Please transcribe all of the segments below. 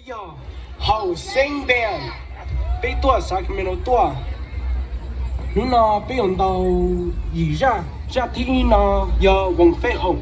呀，好身边，被多少个没有多，你呢被用到一人，这地呢要往飞后。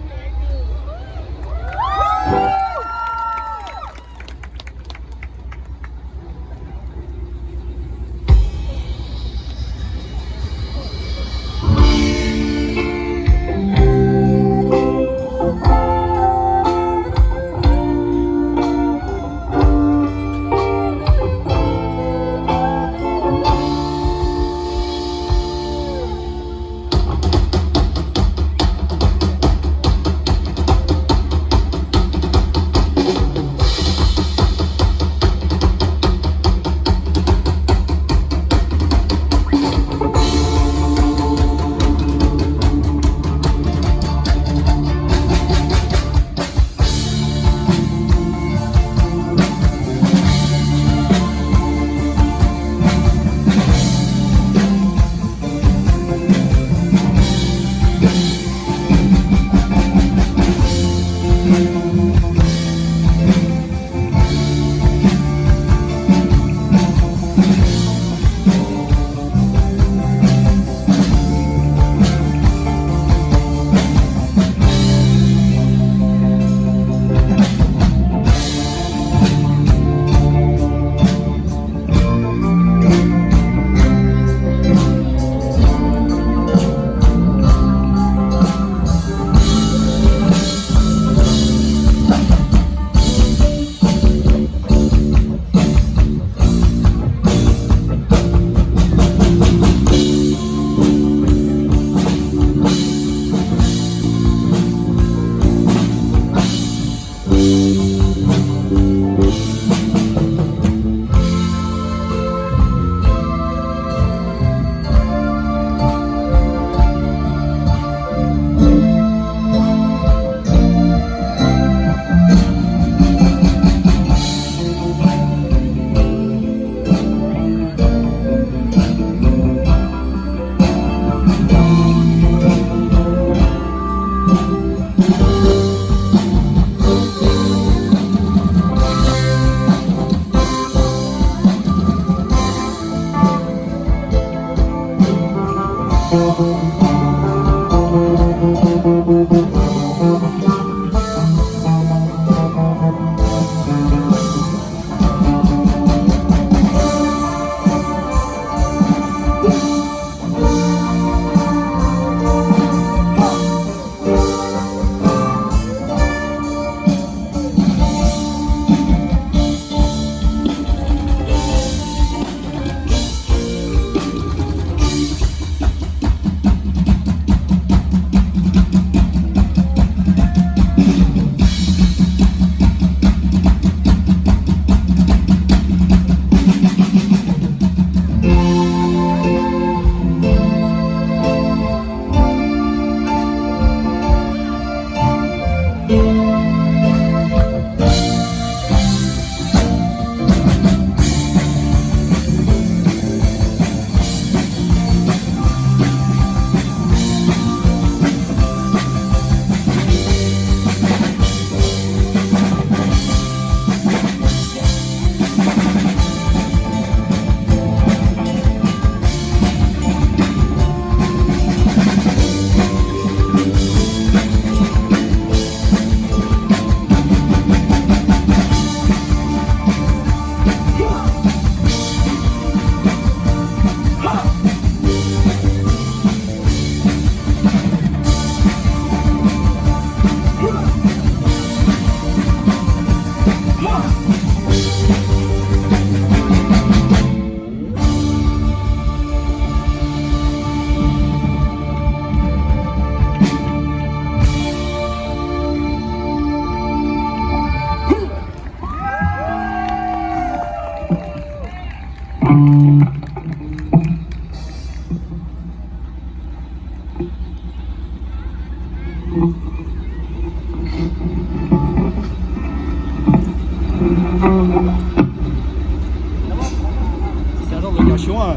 现在比较凶啊。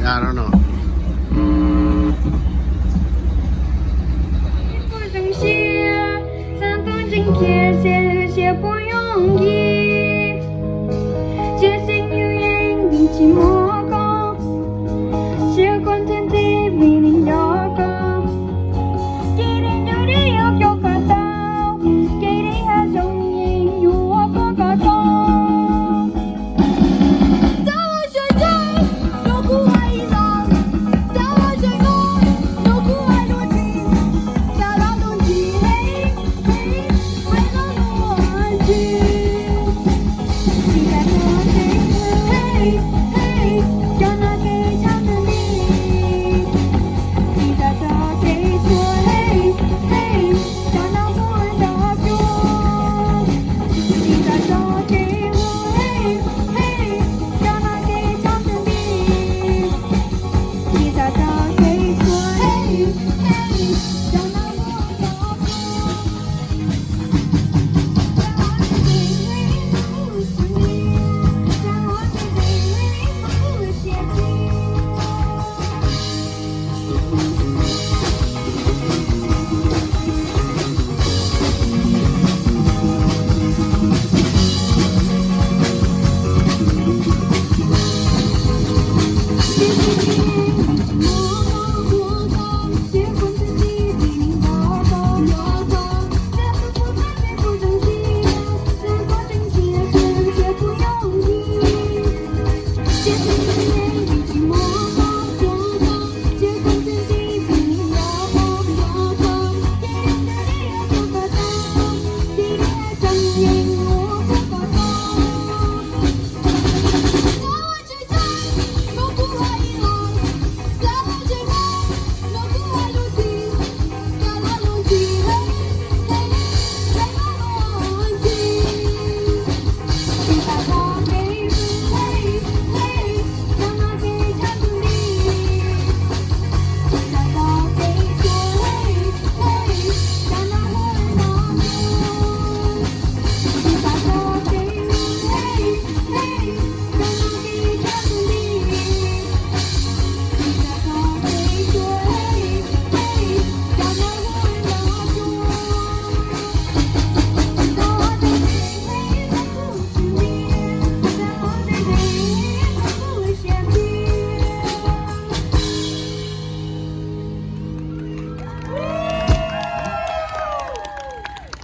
I don't know. 不生气，山东今天写了些不容易。寂寞歌，是关键的为你要歌，给你有理由叫个到，给你还容易有我个个走。在我身上，有苦爱一浪，在我身后，有苦爱落尽，在浪中起嘿嘿，海浪落尽。你在说嘿嘿，让那给唱的你，你在这给说嘿嘿，让那我的歌，你在这给我嘿嘿，让那给唱的你，你在这给说嘿嘿，让那我的歌。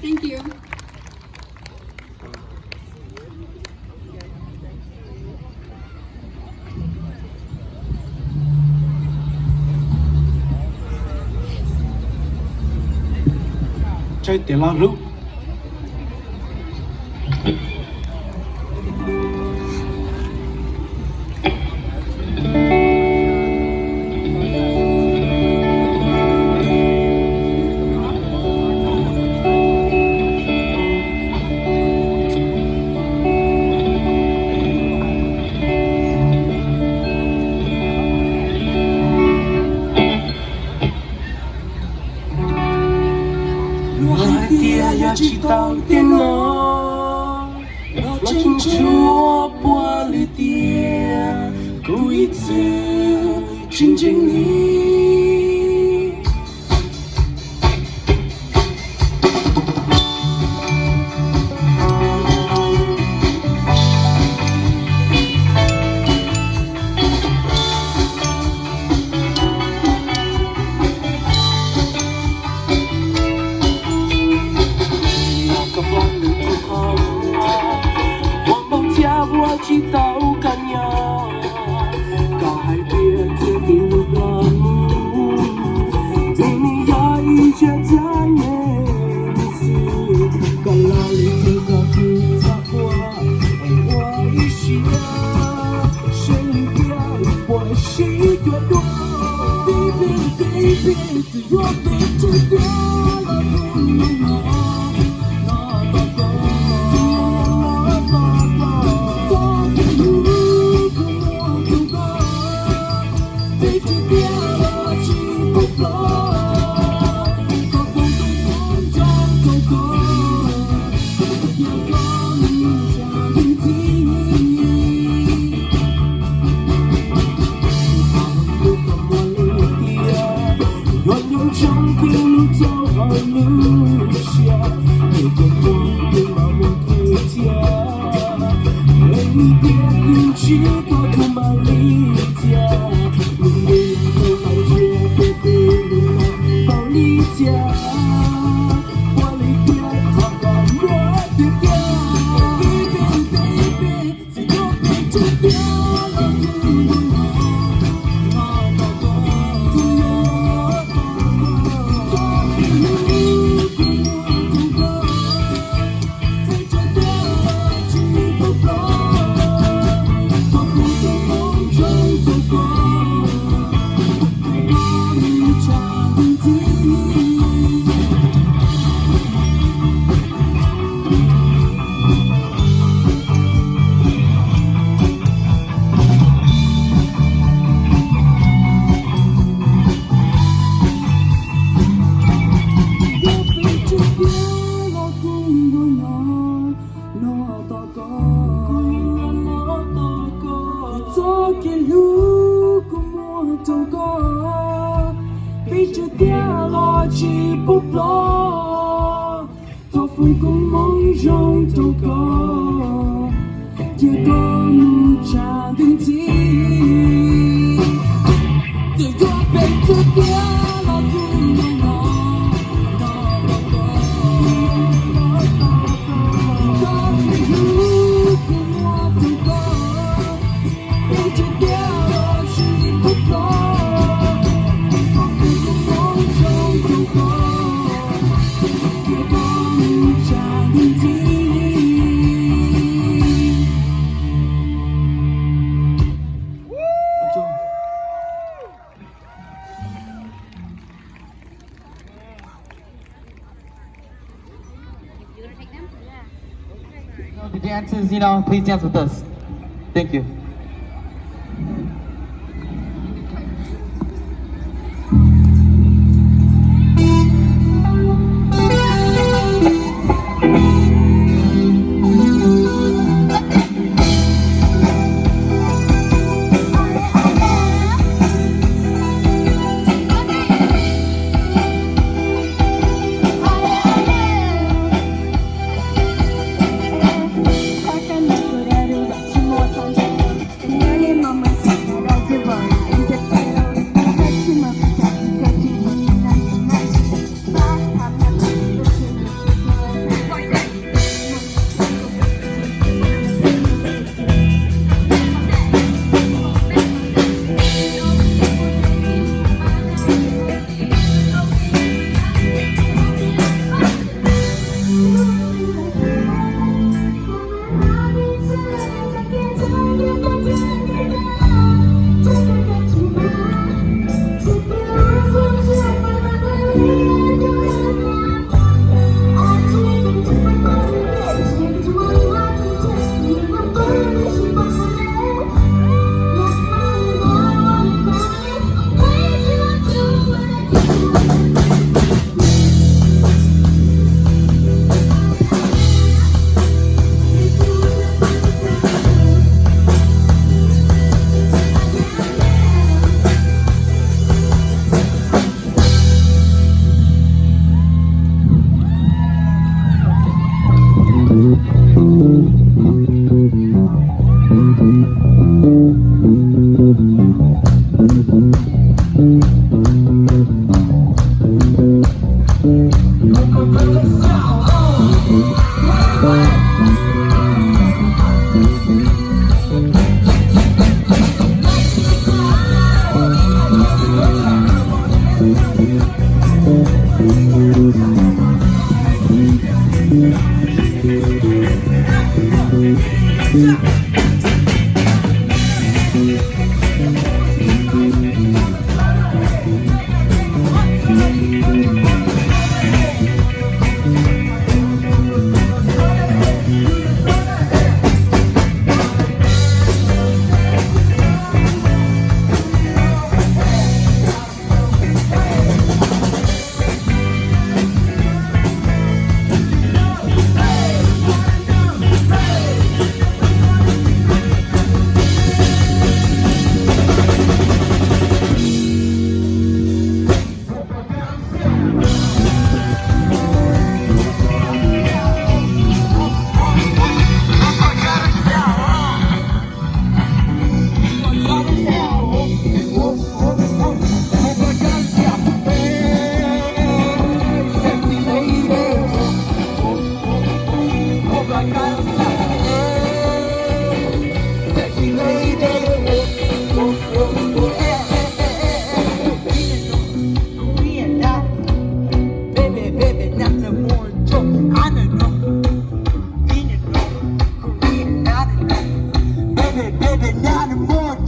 Thank you. 这点拉路。也知道电脑，我清楚我玻璃的故意次亲近你。我知道感呀，搞海边这一路的路，对你要一切在面子，搞哪里的个不杂话，爱我一下，身边我是越多，baby，自由被这掉了不能去过多么理解，明明都感觉别别不理解，我离别好感我别别，baby baby，最后变成别了，不落，到风光梦中度过，结果无常定题，这个被丢掉了不能忘，到如果我度过，被丢掉了是不落。The dancers, please dance with us. Thank you.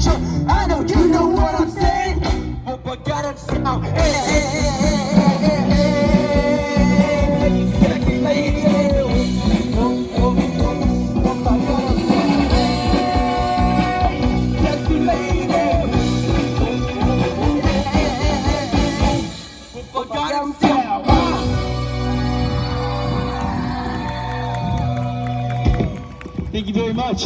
future. I know you know what I'm saying. Hope I got it sound. Hey, hey, hey, hey, hey, hey, hey. Sexy lady. Hope I got it sound. Hey, sexy lady. Hope I got it sound. Thank you very much.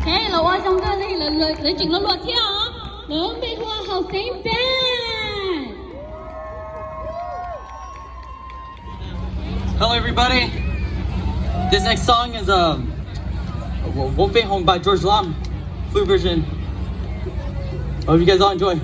OK，老外中間你整咗落跳啊，兩邊話後生 band。 Hello everybody. This next song is Wo Fei Hong by George Lam, flute version. I hope you guys all enjoy.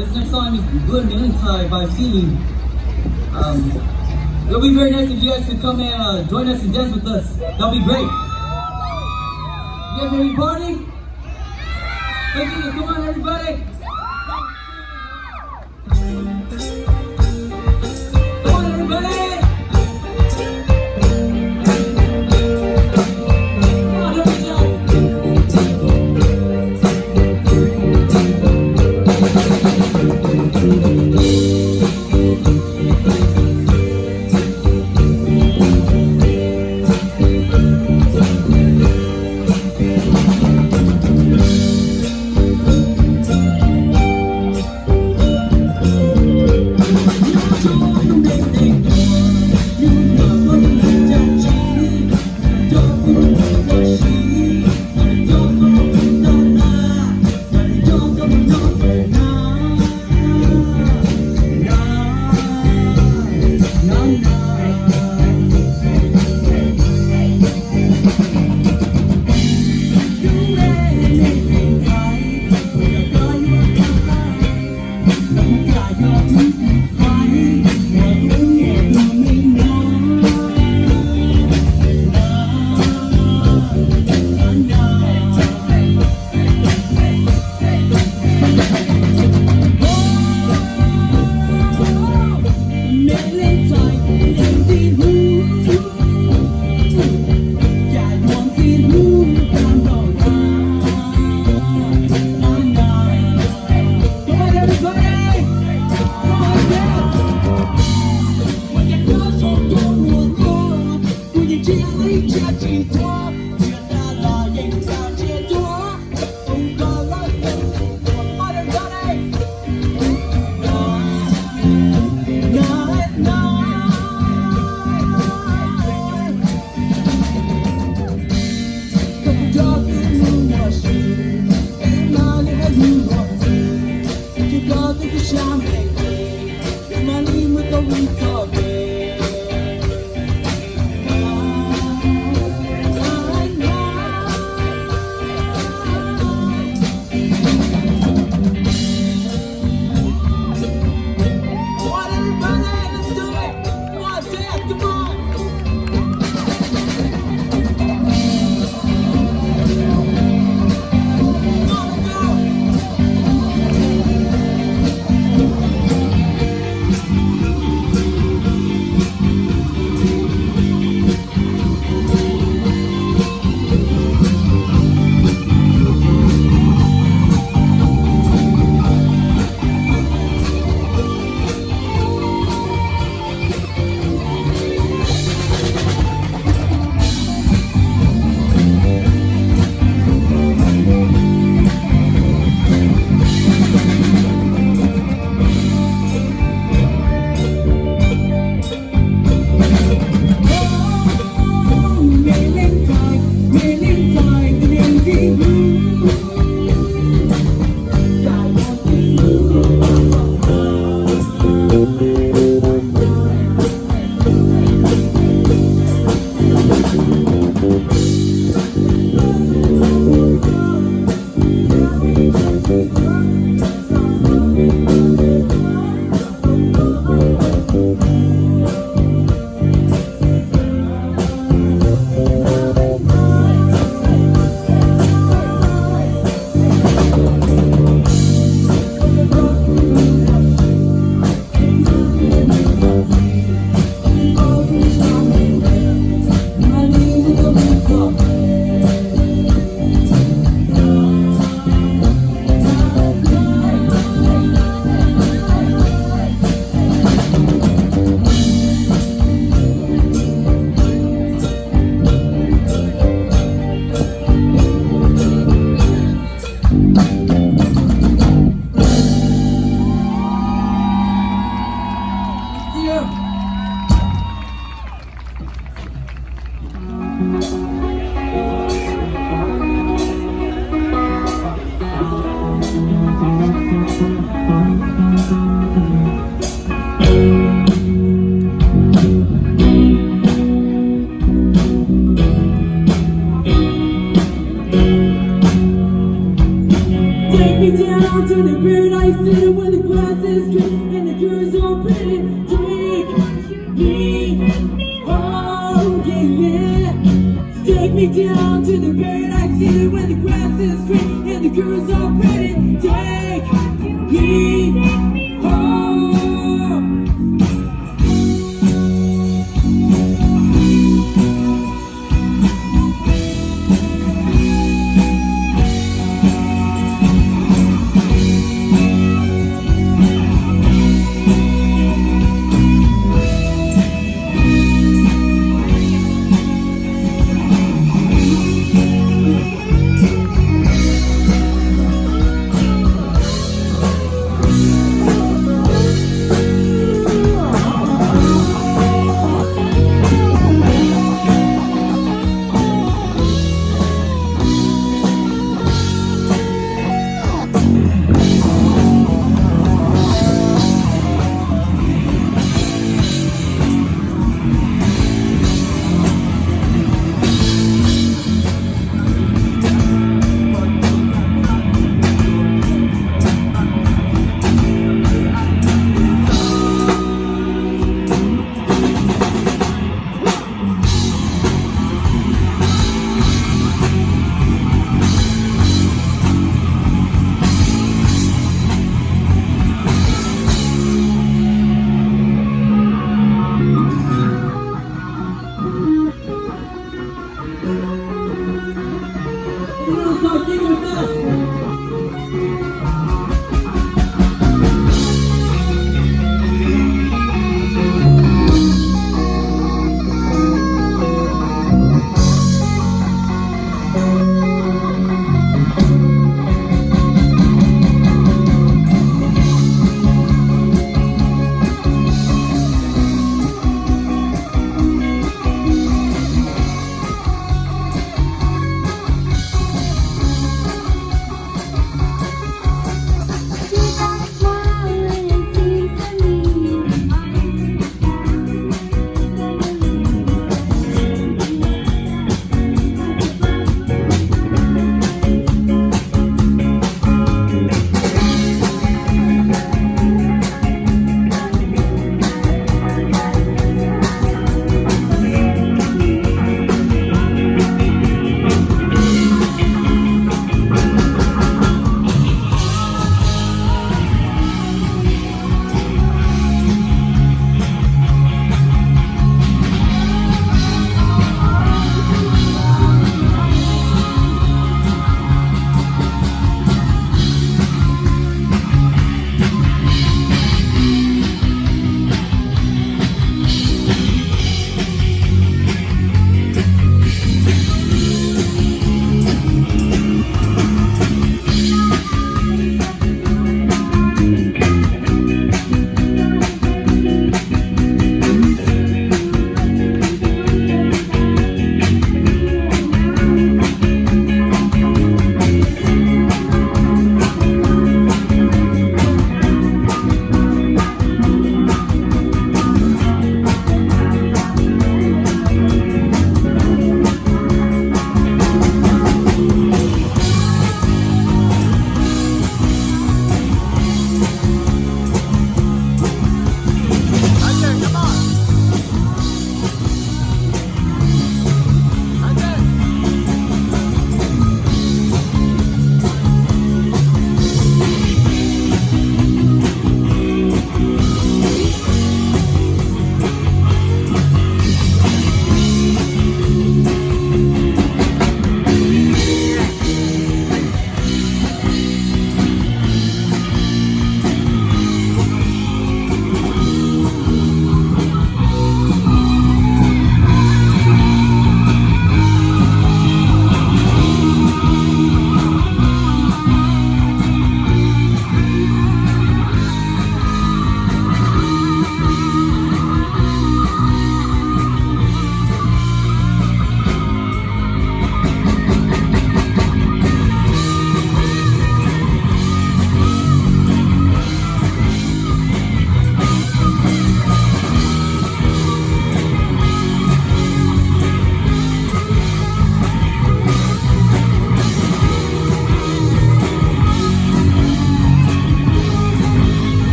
This next song is Good Melancholy by Sealy. It'll be very nice if you guys could come and join us and dance with us. That'll be great. You guys ready to party? Let's do this. Come on, everybody. Come on, everybody. me down to the paradise city where the grass is green and the girls are pretty. Take me home, yeah. Take me down to the paradise city where the grass is green and the girls are pretty. Take me home. Start singing with us.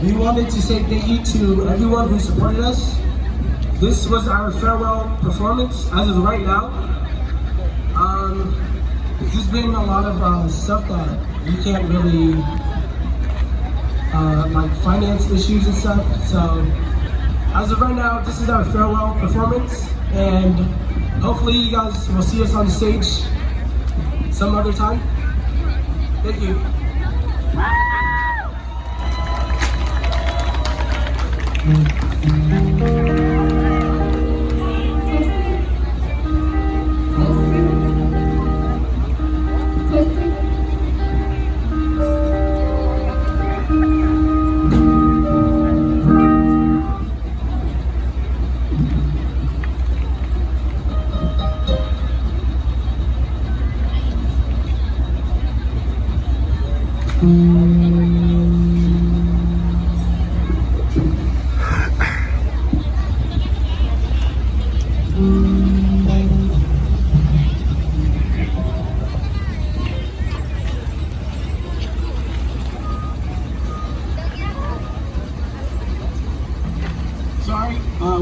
We wanted to say thank you to everyone who supported us. This was our farewell performance as of right now. There's been a lot of stuff that we can't really, like finance issues and stuff. So as of right now, this is our farewell performance, and hopefully you guys will see us on the stage some other time. Thank you.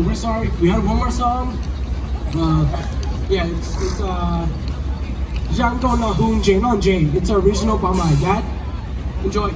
We're sorry. We had one more song. Yeah, it's Giang Con Na Hung Jay Non Jay. It's original by my dad. Enjoy.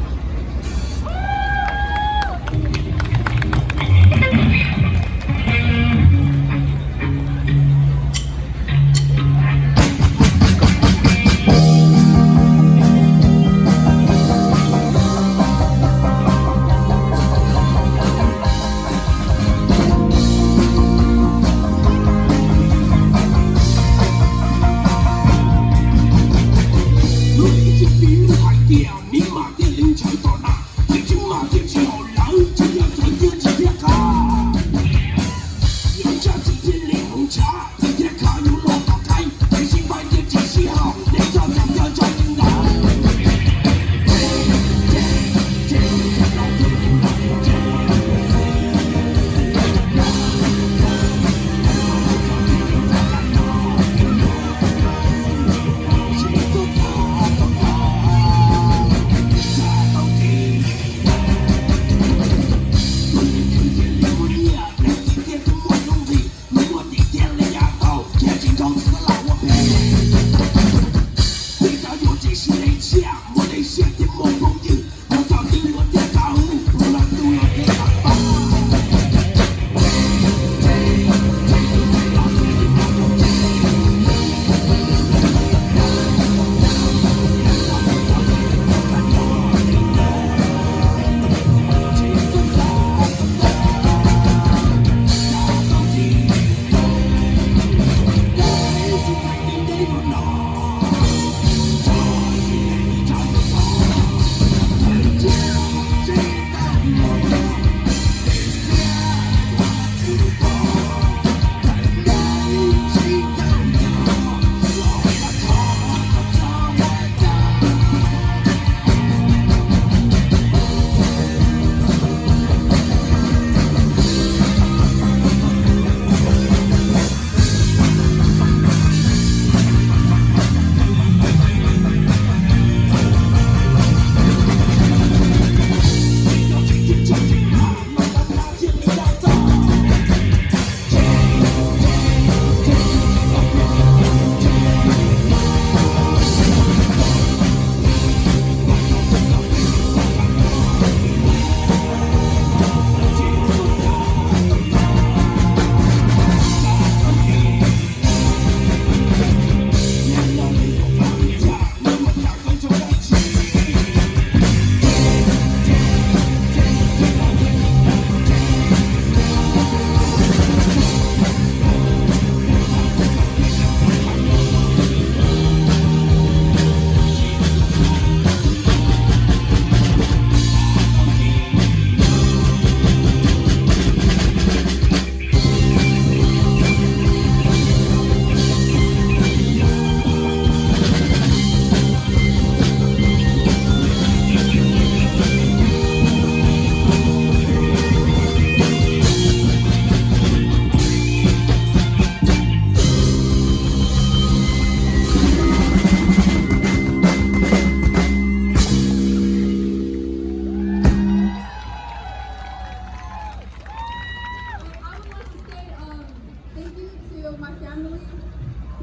to my family,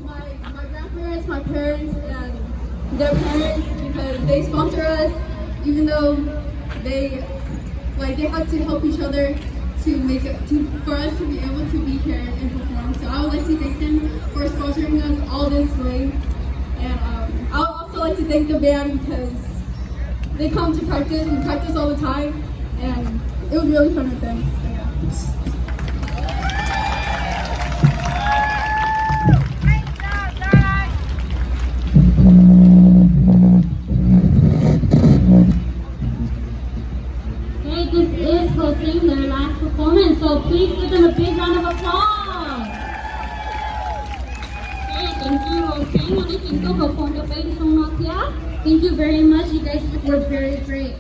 my grandparents, my parents, and their parents, because they sponsor us, even though they have to help each other to make it for us to be able to be here and perform. So I would like to thank them for sponsoring us all this way, and I would also like to thank the band because they come to practice. We practice all the time, and it was really fun with them. So, yeah. Okay, this is hosting their last performance, so please give them a big round of applause. Okay, thank you, hosting. Only think of perform the baby song Nokia. Thank you very much. You guys were very great.